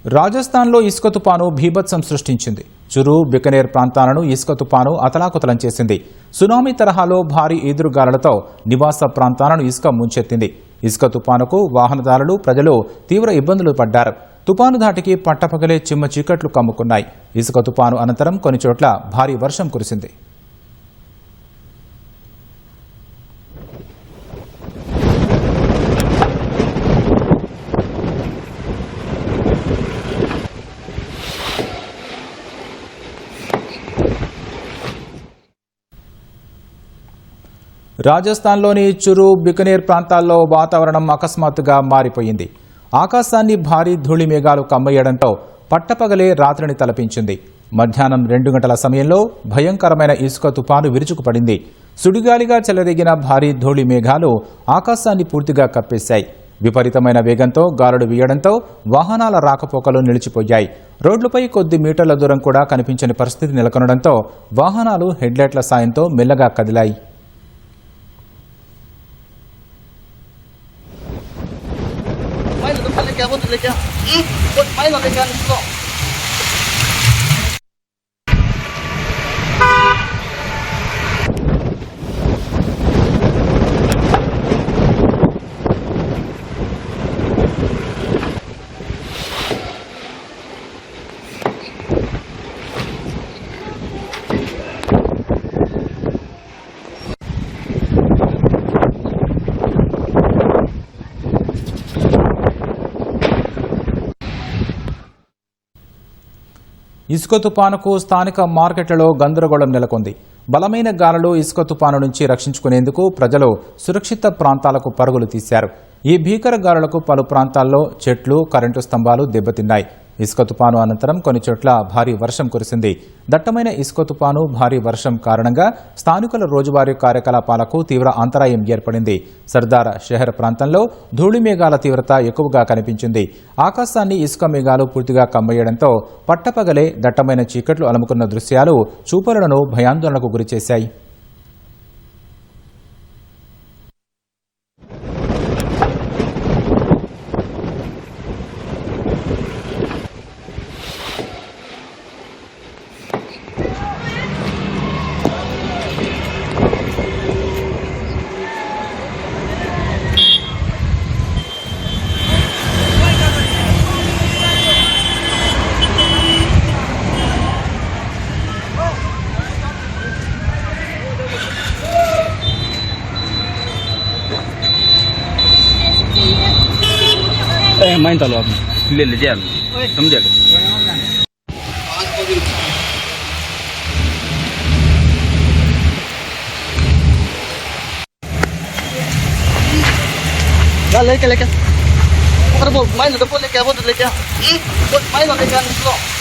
రాజస్థాన్లో ఇసుక తుపాను భీభత్సం సృష్టించింది. చురు, బికనేర్ ప్రాంతాలను ఇసుక తుపాను అతలాకుతలం చేసింది. సునామీ తరహాలో భారీ ఈదురుగాలులతో నివాస ప్రాంతాలను ఇసుక ముంచెత్తింది. ఇసుక తుపానుకు వాహనదారులు, ప్రజలు తీవ్ర ఇబ్బందులు పడ్డారు. తుపాను ధాటికి పట్టపగలే చిమ్మ చీకట్లు కమ్ముకున్నాయి. ఇసుక తుపాను అనంతరం కొన్ని చోట్ల భారీ వర్షం కురిసింది. రాజస్థాన్లోని చురు, బికనేర్ ప్రాంతాల్లో వాతావరణం అకస్మాత్తుగా మారిపోయింది. ఆకాశాన్ని భారీ ధూళి మేఘాలు కమ్మేయడంతో పట్టపగలే రాత్రిని తలపించింది. మధ్యాహ్నం 2 గంటల సమయంలో భయంకరమైన ఇసుక తుపాను విరుచుకుపడింది. సుడిగాలిగా చెలరేగిన భారీ ధూళి మేఘాలు ఆకాశాన్ని పూర్తిగా కప్పేశాయి. విపరీతమైన వేగంతో గాలులు వీయడంతో వాహనాల రాకపోకలు నిలిచిపోయాయి. రోడ్లపై కొద్ది మీటర్ల దూరం కూడా కనిపించని పరిస్థితి నెలకొనడంతో వాహనాలు హెడ్లైట్ల సాయంతో మెల్లగా కదిలాయి. ఇసుక తుపానుకు స్థానిక మార్కెట్లలో గందరగోళం నెలకొంది. బలమైన గాలులు ఇసుక తుపాను నుంచి రక్షించుకునేందుకు ప్రజలు సురక్షిత ప్రాంతాలకు పరుగులు తీశారు. ఈ భీకర గాలులకు పలు ప్రాంతాల్లో చెట్లు, కరెంటు స్తంభాలు దెబ్బతిన్నాయి. ఇసుక తుపాను అనంతరం కొన్ని చోట్ల భారీ వర్షం కురిసింది. దట్టమైన ఇసుక తుపాను, భారీ వర్షం కారణంగా స్థానికుల రోజువారీ కార్యకలాపాలకు తీవ్ర అంతరాయం ఏర్పడింది. సర్దార్ షెహర్ ప్రాంతంలో ధూళి మేఘాల తీవ్రత ఎక్కువగా కనిపించింది. ఆకాశాన్ని ఇసుక మేఘాలు పూర్తిగా కమ్మేయడంతో పట్టపగలే దట్టమైన చీకట్లు అలుముకున్న దృశ్యాలు చూపరులను భయాందోళనకు గురిచేశాయి. माइन चालू आप ले लीजिए समझे लेके लेके माइन लेके लेके माइन लेके